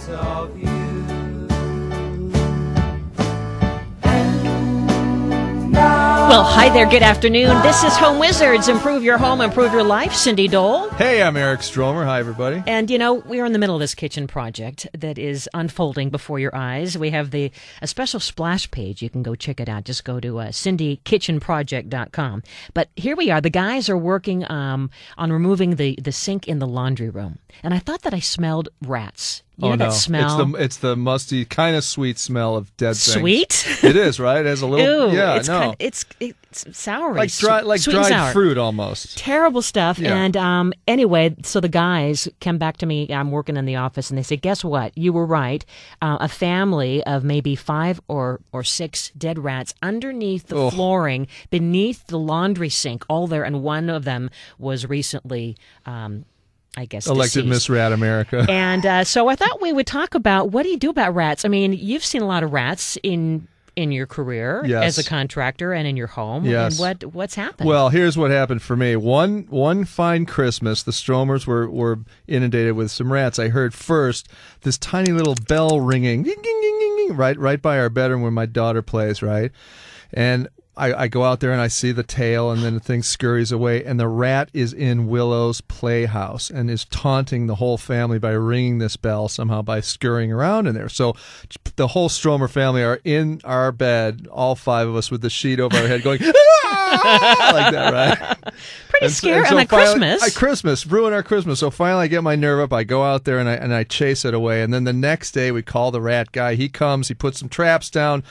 because of you. Well, hi there, good afternoon. This is Home Wizards. Improve your home, improve your life. Cindy Dole. Hey, I'm Eric Stromer. Hi, everybody. And, you know, we are in the middle of this kitchen project that is unfolding before your eyes. We have a special splash page. You can go check it out. Just go to cindykitchenproject.com. But here we are. The guys are working on removing the sink in the laundry room. And I thought that I smelled rats. You know that smell? It's the musty, kind of sweet smell of dead things. Sweet? It is, right? It has a little, Ew, yeah, it's no. It's sour. Like dried fruit almost. Terrible stuff. Yeah. And anyway, so the guys come back to me. I'm working in the office, and they say, guess what? You were right. A family of maybe 5 or 6 dead rats underneath the flooring, beneath the laundry sink, all there, and one of them was recently I guess elected deceased. Miss Rat America. And so I thought we would talk about, what do you do about rats? I mean, you've seen a lot of rats in your career as a contractor and in your home. Yes. And what's happened? Well, here's what happened for me. One fine Christmas, the Stromers were inundated with some rats. I heard first this tiny little bell ringing, ding, ding, ding, ding, ding, right by our bedroom where my daughter plays, right? And I go out there and I see the tail, and then the thing scurries away, and the rat is in Willow's playhouse and is taunting the whole family by ringing this bell somehow by scurrying around in there. So the whole Stromer family are in our bed, all 5 of us with the sheet over our head going, ah! Like that, right? Pretty scary. So and Christmas. Christmas, ruin our Christmas. So finally I get my nerve up. I go out there and I chase it away. And then the next day we call the rat guy. He comes, he puts some traps down.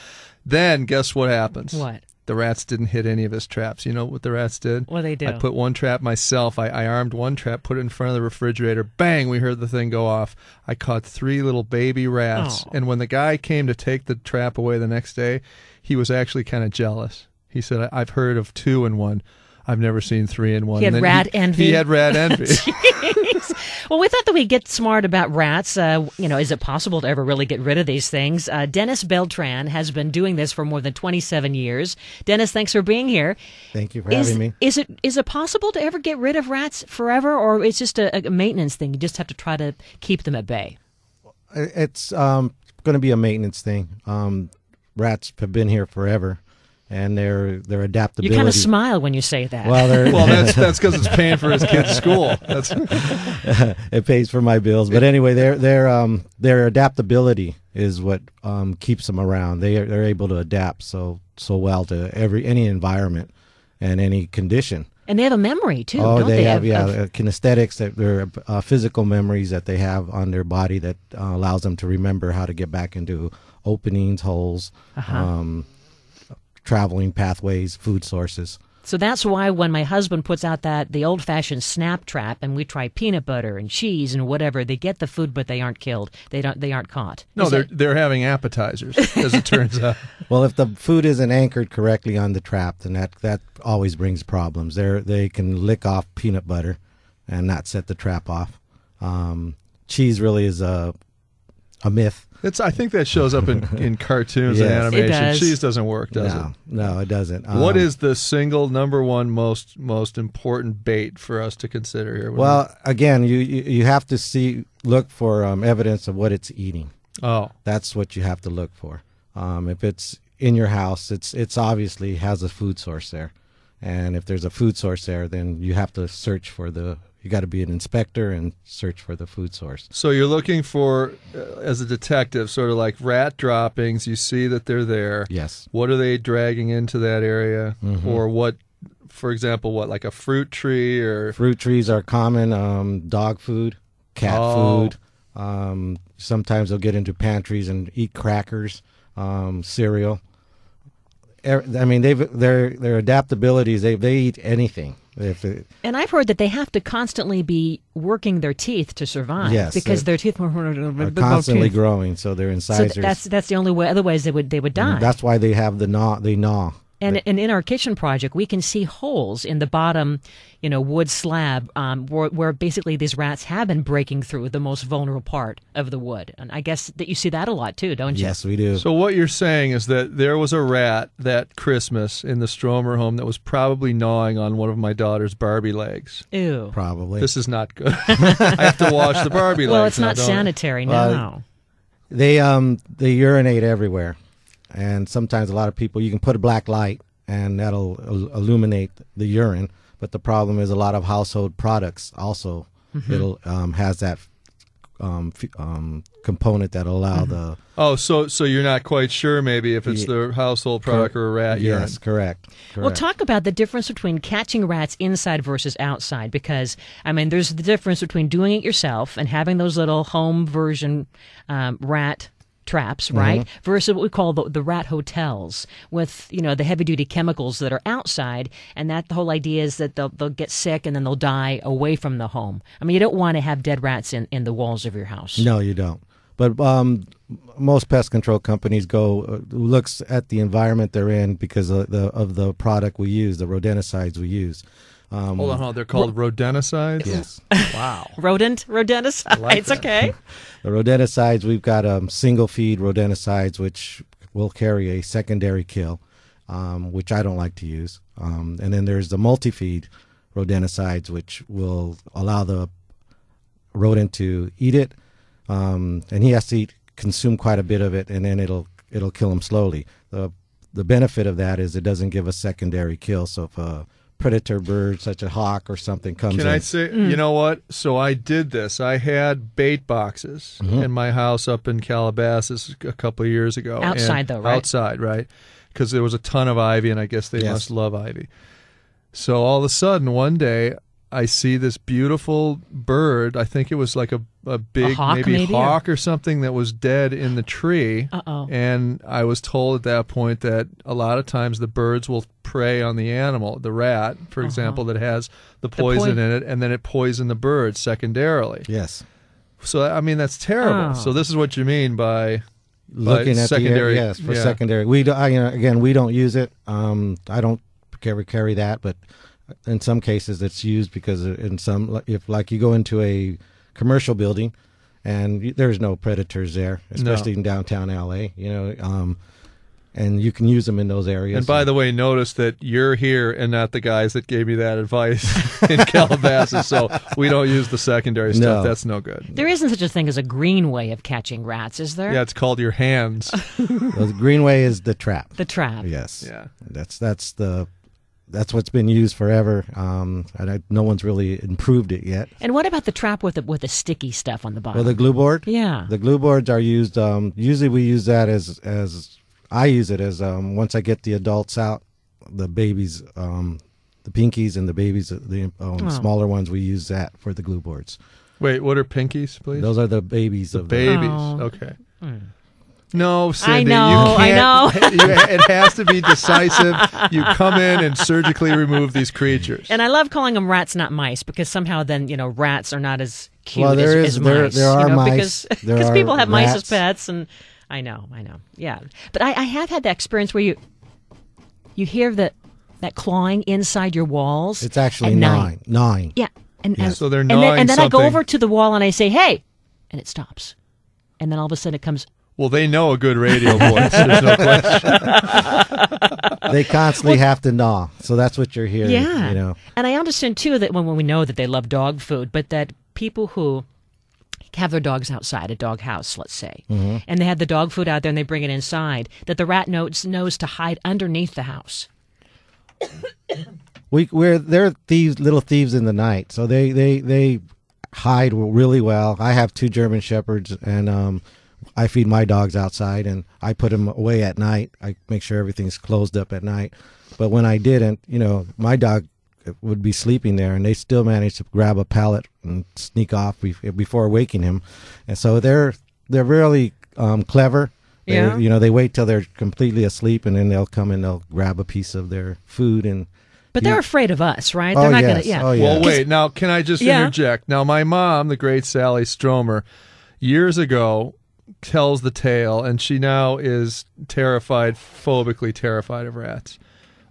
Then guess what happens? What? The rats didn't hit any of his traps. You know what the rats did? What they do? I put one trap myself. I armed one trap, put it in front of the refrigerator. Bang! We heard the thing go off. I caught 3 little baby rats. Oh. And when the guy came to take the trap away the next day, he was actually kind of jealous. He said, I've heard of 2 in 1. I've never seen 3 in 1. He had rat envy. He had rat envy. Well, we thought that we'd get smart about rats. Is it possible to ever really get rid of these things? Dennis Beltran has been doing this for more than 27 years. Dennis, thanks for being here. Thank you for having me. Is it possible to ever get rid of rats forever, or it's just a maintenance thing? You just have to try to keep them at bay. It's going to be a maintenance thing. Rats have been here forever. And their adaptability. You kind of smile when you say that. Well, that's because it's paying for his kid's school. It pays for my bills. But anyway, their adaptability is what keeps them around. They're able to adapt so well to any environment and any condition. And they have a memory too. Oh, don't they have kinesthetics. They're physical memories that they have on their body that allows them to remember how to get back into openings, holes. Traveling pathways, food sources. So that's why when my husband puts out the old-fashioned snap trap, and we try peanut butter and cheese and whatever, they get the food, but they aren't killed. They aren't caught. No, they're having appetizers, as it turns out. Well, if the food isn't anchored correctly on the trap, then that always brings problems. They can lick off peanut butter and not set the trap off. Cheese really is a myth. I think that shows up in cartoons and animation. It does. Cheese doesn't work, does it? No, it doesn't. What is the single number one most important bait for us to consider here? Well, again, you have to look for evidence of what it's eating. Oh, that's what you have to look for. If it's in your house, it's obviously has a food source there, and if there's a food source there, then you have to search for You got to be an inspector and search for the food source. So you're looking for, as a detective, sort of like rat droppings. You see that they're there. Yes. What are they dragging into that area? Mm-hmm. Or what, for example, like a fruit tree? Or fruit trees are common. Dog food, cat food. Sometimes they'll get into pantries and eat crackers, cereal. I mean, their adaptabilities. They eat anything. And I've heard that they have to constantly be working their teeth to survive. Yes, because their teeth are constantly growing, so their incisors. So that's the only way. Otherwise, they would die. That's why they have the gnaw. They gnaw. And in our kitchen project, we can see holes in the bottom, wood slab, where basically these rats have been breaking through the most vulnerable part of the wood. And I guess that you see that a lot too, don't you? Yes, we do. So what you're saying is that there was a rat that Christmas in the Stromer home that was probably gnawing on one of my daughter's Barbie legs. Ew. Probably. This is not good. I have to wash the Barbie legs. Well, it's not sanitary now. They urinate everywhere, and sometimes a lot of people, you can put a black light and that'll illuminate the urine. But the problem is a lot of household products also it'll has that component that'll allow the. Oh, so you're not quite sure maybe if it's the household product or a rat urine. Yes, correct. Well, talk about the difference between catching rats inside versus outside, because, I mean, there's the difference between doing it yourself and having those little home version rat traps, right, versus what we call the rat hotels with, the heavy-duty chemicals that are outside, and that the whole idea is that they'll get sick and then they'll die away from the home. I mean, you don't want to have dead rats in the walls of your house. No, you don't. But most pest control companies looks at the environment they're in because of the product we use, the rodenticides we use. Hold on, they're called rodenticides? Yes. Wow. Rodenticides, like that. Okay. The rodenticides, we've got single feed rodenticides, which will carry a secondary kill, which I don't like to use. And then there's the multi-feed rodenticides, which will allow the rodent to eat it, and he has to consume quite a bit of it, and then it'll kill him slowly. The benefit of that is it doesn't give a secondary kill. So if a predator bird, such a hawk or something, comes in. Can I say, you know what? So I did this. I had bait boxes in my house up in Calabasas a couple of years ago. Outside, though, right? Outside, right? Because there was a ton of ivy, and I guess they must love ivy. So all of a sudden, one day, I see this beautiful bird. I think it was like a big hawk, maybe hawk or something that was dead in the tree. Uh-oh. And I was told at that point that a lot of times the birds will prey on the animal, the rat, for example, that has the poison in it, and then it poisoned the bird secondarily. Yes. So, I mean, that's terrible. So this is what you mean by looking at secondary. Secondary. We do, again, we don't use it. I don't carry that, but in some cases it's used because if like you go into a commercial building and there's no predators there, especially in downtown LA, and you can use them in those areas. And by the way, notice that you're here and not the guys that gave me that advice in Calabasas, so we don't use the secondary stuff. That's no good. There isn't such a thing as a green way of catching rats, is there? Yeah, it's called your hands. Well, the green way is the trap. The trap. Yes. Yeah. That's what's been used forever, and no one's really improved it yet. And what about the trap with the sticky stuff on the bottom? Well, the glue board? Yeah. The glue boards are used, usually we use that as I use it as once I get the adults out, the babies, the pinkies and the babies, the smaller ones, we use that for the glue boards. Wait, what are pinkies, please? Those are the babies. The babies, okay. No, Cindy, I know. It has to be decisive. You come in and surgically remove these creatures. And I love calling them rats, not mice, because somehow then, rats are not as cute as mice. There are mice. Because people have rats. mice as pets, and I know. Yeah. But I have had that experience where you hear that clawing inside your walls. It's actually gnawing. Yeah. So they're gnawing and then I go something. over to the wall and I say, hey, and it stops. And then all of a sudden it comes... Well, they know a good radio voice. There's no question. They constantly have to gnaw, so that's what you're hearing. Yeah, And I understand too that when we know that they love dog food, but that people who have their dogs outside, a dog house, let's say, and they have the dog food out there and they bring it inside, that the rat knows to hide underneath the house. They're little thieves in the night, so they hide really well. I have 2 German Shepherds, and I feed my dogs outside, and I put them away at night. I make sure everything's closed up at night. But when I didn't, my dog would be sleeping there, and they still manage to grab a pallet and sneak off before waking him. And so they're really clever. Yeah. They wait till they're completely asleep, and then they'll come and they'll grab a piece of their food and. But they're afraid of us, right? Oh, they're not yes. going to. Yeah. Oh, yeah. Well, wait. Now, can I just interject? Now, my mom, the great Sally Stromer, years ago tells the tale, and she now is phobically terrified of rats,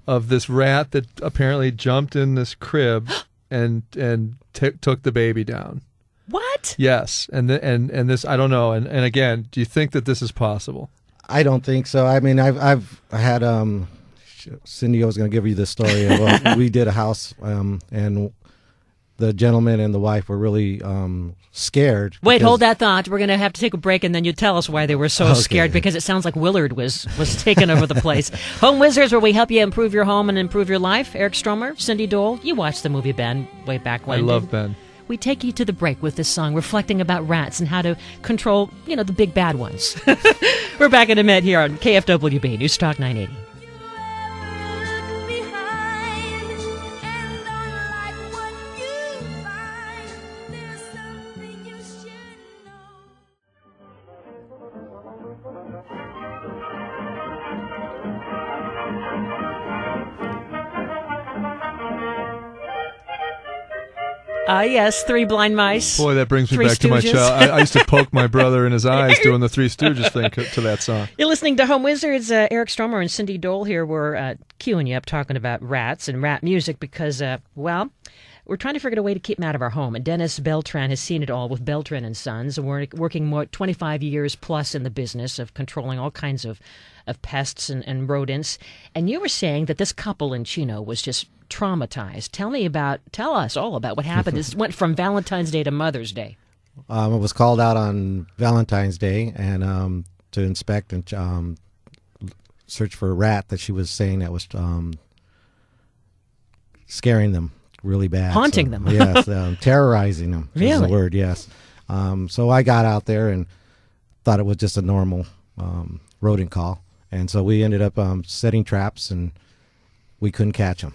of this rat that apparently jumped in this crib and took the baby down. What? Yes, and this, I don't know. And again, do you think that this is possible? I don't think so. I mean, I've had Cindy, I was going to give you this story. We did a house, and the gentleman and the wife were really scared. Wait, because- hold that thought. We're going to have to take a break, and then you tell us why they were so Okay. scared, because it sounds like Willard was taking over the place. Home Wizards, where we help you improve your home and improve your life. Eric Stromer, Cindy Dole. You watched the movie Ben way back when. I love Ben. We take you to the break with this song reflecting about rats and how to control, the big bad ones. We're back in a minute here on KFWB News Talk 980. Yes, Three Blind Mice. Boy, that brings me Three back to my Stooges. child. I used to poke my brother in his eyes doing the Three Stooges thing to that song. You're listening to Home Wizards. Eric Stromer and Cindy Dole here. We're queuing you up talking about rats and rat music because, we're trying to figure out a way to keep them out of our home. And Dennis Beltran has seen it all with Beltran and Sons. We're working more 25 years plus in the business of controlling all kinds of pests and rodents. And you were saying that this couple in Chino was just traumatized. Tell us all about what happened. This went from Valentine's Day to Mother's Day. I was called out on Valentine's Day and to inspect and search for a rat that she was saying that was scaring them really bad. Haunting them. Yes, terrorizing them is Really? the word, yes. So I got out there and thought it was just a normal rodent call. And so we ended up setting traps, and we couldn't catch them.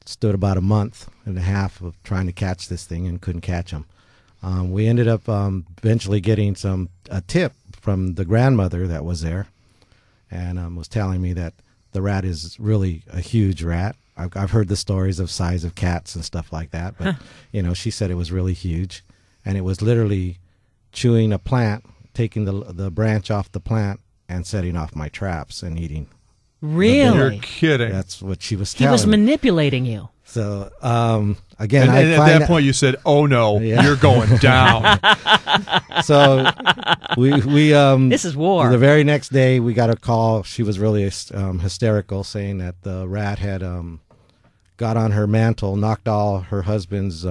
Stood about a month and a half of trying to catch this thing and couldn't catch them. We ended up eventually getting a tip from the grandmother that was there, and was telling me that the rat is really a huge rat. I've heard the stories of size of cats and stuff like that, but she said it was really huge, and it was literally chewing a plant, taking the branch off the plant and setting off my traps and eating. Really? You're kidding. That's what she was He telling was me. manipulating you. So again, And at that point, you said, "Oh no, Yeah. you're going down." so we This is war. The very next day, we got a call. She was really hysterical, saying that the rat had got on her mantle, knocked all her husband's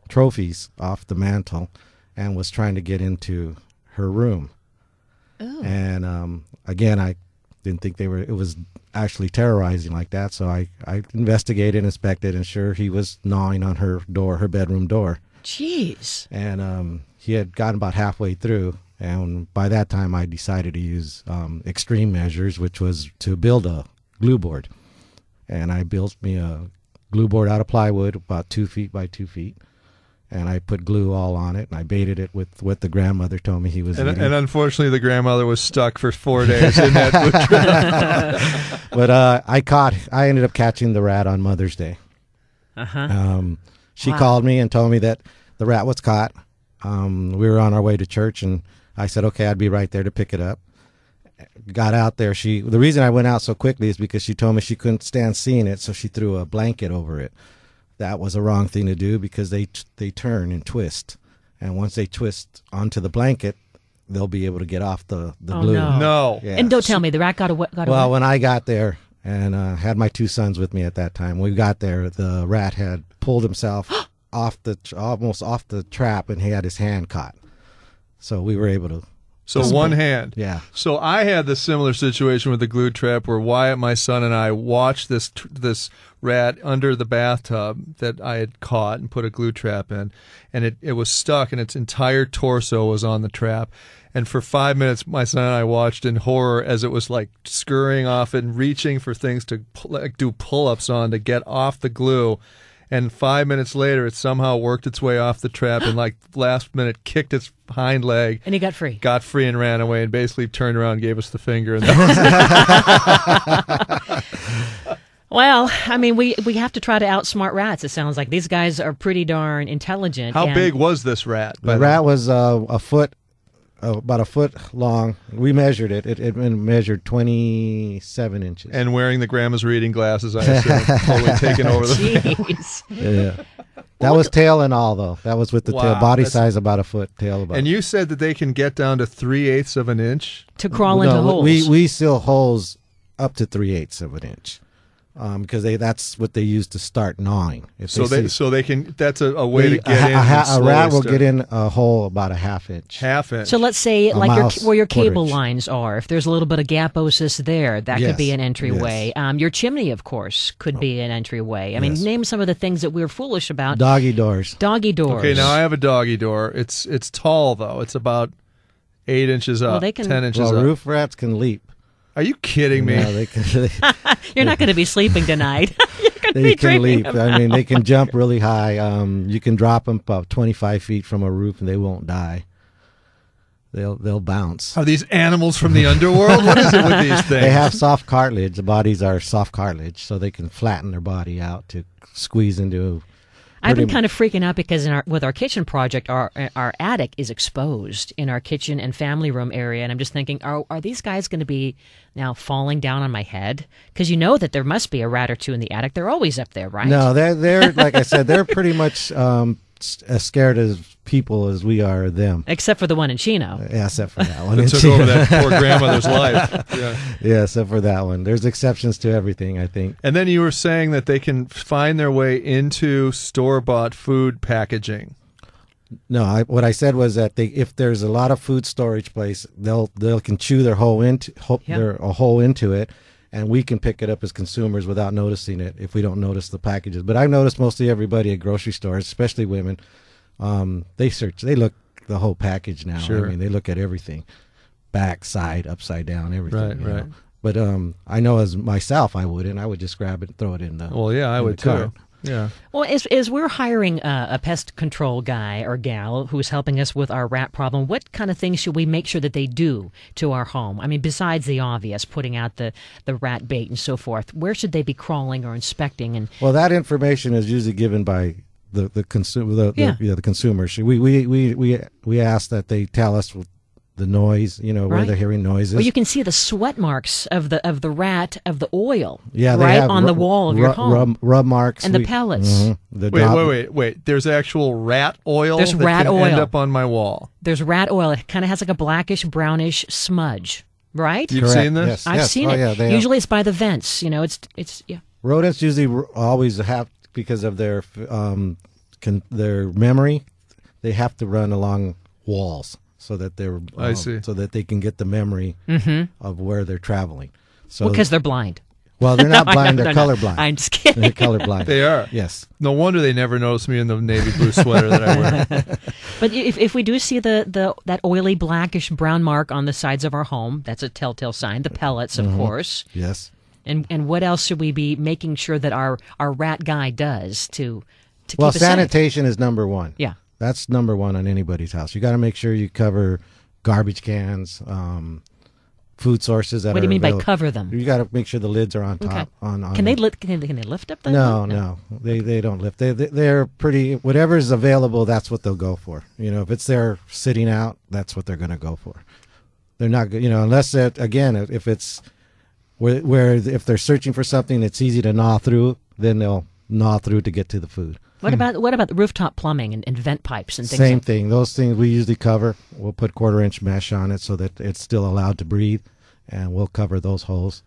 trophies off the mantle, and was trying to get into her room. Oh. And again, I didn't think it was actually terrorizing like that, so I investigated, inspected, and sure, he was gnawing on her bedroom door. Jeez. And he had gotten about halfway through, and by that time I decided to use extreme measures, which was to build a glue board. And I built me a glue board out of plywood, about 2 feet by 2 feet. And I put glue all on it, and I baited it with what the grandmother told me he was eating. And unfortunately, the grandmother was stuck for 4 days in that glue trap. But I ended up catching the rat on Mother's Day. She Wow. called me and told me that the rat was caught. We were on our way to church, and I said, okay, I'd be right there to pick it up. Got out there. The reason I went out so quickly is because she told me she couldn't stand seeing it, so she threw a blanket over it. That was a wrong thing to do because they turn and twist, and once they twist onto the blanket, they'll be able to get off the glue. No. No. Yeah. And don't tell me the rat got away. Well, when I got there and had my 2 sons with me at that time, we got there. The rat had pulled himself almost off the trap, and he had his hand caught. So we were able to. So one hand. Yeah. So I had the similar situation with the glue trap where Wyatt, my son, and I watched this rat under the bathtub that I had caught and put a glue trap in, and it was stuck, and its entire torso was on the trap. And for 5 minutes, my son and I watched in horror as it was like scurrying off and reaching for things to do pull-ups on to get off the glue. And 5 minutes later, it somehow worked its way off the trap and, like, last minute kicked its hind leg. And he got free. Got free and ran away and basically turned around and gave us the finger. And Well, I mean, we have to try to outsmart rats. It sounds like these guys are pretty darn intelligent. How and big was this rat? The rat was a foot, about a foot long. We measured it. It measured 27 inches. And wearing the grandma's reading glasses, I assume, totally taking over the. Jeez. Yeah. That was tail and all, though. That was with the tail. Wow, Body that's- size about a foot, tail about. And you said that they can get down to 3/8 of an inch. To crawl into holes. We seal holes up to 3/8 of an inch. because that's what they use to start gnawing. So they can. That's a way to get in. A rat will get in a hole about a half inch. Half inch. So let's say where your cable lines are. If there's a little bit of gaposis there, that could be an entryway. Yes. Your chimney, of course, could be an entryway. I mean, name some of the things that we're foolish about. Doggy doors. Doggy doors. Okay, now I have a doggy door. It's tall though. It's about 8 inches up. 10 inches up. Roof rats can leap. Are you kidding me? No, they can. You're not going to be sleeping tonight. They can leap. I mean, they can jump really high. You can drop them about 25 feet from a roof, and they won't die. They'll bounce. Are these animals from the underworld? What is it with these things? They have soft cartilage. The bodies are soft cartilage, so they can flatten their body out to squeeze into. I've been kind of freaking out because with our kitchen project, our attic is exposed in our kitchen and family room area, and I'm just thinking, are these guys going to be now falling down on my head? Because you know that there must be a rat or two in the attic. They're always up there, right? No, they're like I said, they're pretty much as scared as people as we are them. Except for the one in Chino. Yeah, except for that one. It took over that poor grandmother's life. Yeah, except for that one. There's exceptions to everything, I think. And then you were saying that they can find their way into store-bought food packaging. No, what I said was that if there's a lot of food storage place, they can chew their hole into a hole into it, and we can pick it up as consumers without noticing it if we don't notice the packages. But I've noticed mostly everybody at grocery stores, especially women, they look the whole package now. Sure. I mean, they look at everything, back, side, upside down, everything. Right. But I know as myself, I would just grab it and throw it in the. Well, yeah, I would too. Yeah. Well, as we're hiring a pest control guy or gal who's helping us with our rat problem, what kind of things should we make sure that they do to our home? I mean, besides the obvious, putting out the rat bait and so forth, where should they be crawling or inspecting? And well, that information is usually given by the consumers. We ask that they tell us the noise, where they're hearing noises. Well, you can see the sweat marks of the rat, of the oil, they right have on the wall of your home. Rub marks. And the pellets. Wait. There's actual rat oil There's that rat can oil. end up on my wall. There's rat oil. It kind of has like a blackish, brownish smudge, right? You've seen this? Yes. I've seen it. Yeah, usually it's by the vents. It's. Rodents usually always have, because of their memory, they have to run along walls. So that so that they can get the memory of where they're traveling. So because they're blind. Well, they're not blind; they're colorblind. I'm just kidding. They're colorblind. They are. Yes. No wonder they never notice me in the navy blue sweater that I wear. But if we do see that oily blackish brown mark on the sides of our home, that's a telltale sign. The pellets, of course. Yes. And what else should we be making sure that our rat guy does to keep us safe? Sanitation is number one. Yeah. That's number one on anybody's house. You got to make sure you cover garbage cans, food sources that What do you mean available. by cover them? You got to make sure the lids are on top. Okay. Can they lift up? No. They don't lift. They're pretty. Whatever's available, that's what they'll go for. If it's there sitting out, that's what they're going to go for. They're not. Unless if it's where if they're searching for something that's easy to gnaw through, then they'll gnaw through to get to the food. What about the rooftop plumbing and vent pipes and things? Same thing. Those things we usually cover. We'll put 1/4-inch mesh on it so that it's still allowed to breathe, and we'll cover those holes.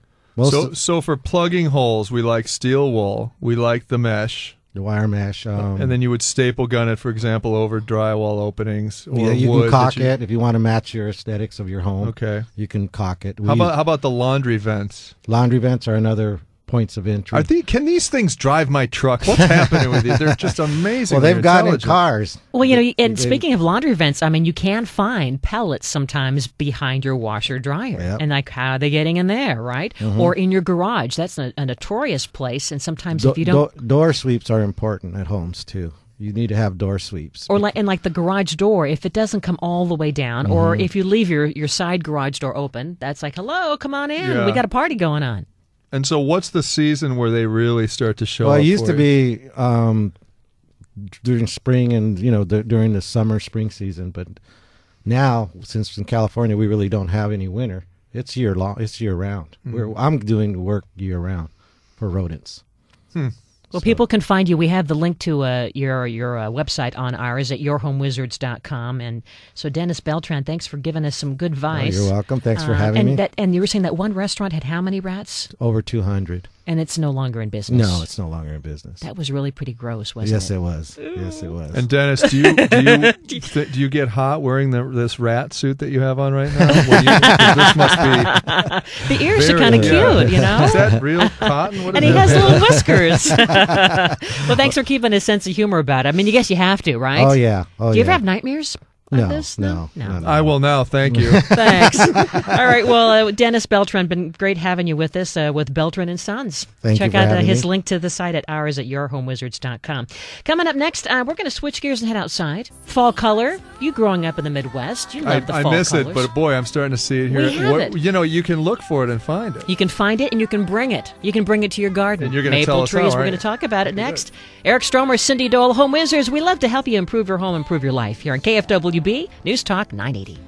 So for plugging holes, we like steel wool. We like the mesh. The wire mesh. And then you would staple gun it, for example, over drywall openings. Or you wood can caulk it if you want to match your aesthetics of your home. Okay. You can caulk it. How about the laundry vents? Laundry vents are another points of entry. Can these things drive my truck? What's happening with these? They're just amazing. Well, they've gotten in cars. Well, and speaking of laundry vents, I mean, you can find pellets sometimes behind your washer dryer. Yep. And how are they getting in there, right? Or in your garage. That's a notorious place. And sometimes if you don't... Door sweeps are important at homes, too. You need to have door sweeps. Or like the garage door, if it doesn't come all the way down, or if you leave your side garage door open, that's like, hello, come on in. Yeah. We got a party going on. And so what's the season where they really start to show up? Well, it used to be during spring and, during the summer, spring season. But now, since in California we really don't have any winter, it's year long. It's year round. I'm doing work year round for rodents. Well, people can find you. We have the link to your website on ours at yourhomewizards.com. And so, Dennis Beltran, thanks for giving us some good advice. You're welcome. Thanks for having me. And you were saying that one restaurant had how many rats? Over 200. And it's no longer in business. No, it's no longer in business. That was really pretty gross, wasn't Yes, it? it was. Yes, it was. And Dennis, do you get hot wearing this rat suit that you have on right now? 'Cause this must be The ears are kind of cute, you know? Is that real cotton? What is And he that? has little whiskers. Well, thanks for keeping a sense of humor about it. I mean, you guess you have to, right? Oh, yeah. Oh, Do you ever yeah. have nightmares? Like this? No. I will now. Thank you. Thanks. All right. Well, Dennis Beltran, been great having you with us with Beltran and Sons. Thank Check you for out having his me. link to the site at ours@yourhomewizards.com. Coming up next, we're going to switch gears and head outside. Fall color. You growing up in the Midwest, you love the fall I miss colors. it, but boy, I'm starting to see it here. We have it. You know, you can look for it and find it. You can find it and you can bring it. You can bring it to your garden. And you're gonna Maple tell us trees. how, We're aren't going you? to talk about it next. Eric Stromer, Cindy Dole, Home Wizards. We love to help you improve your home, improve your life here on KFWB News Talk 980.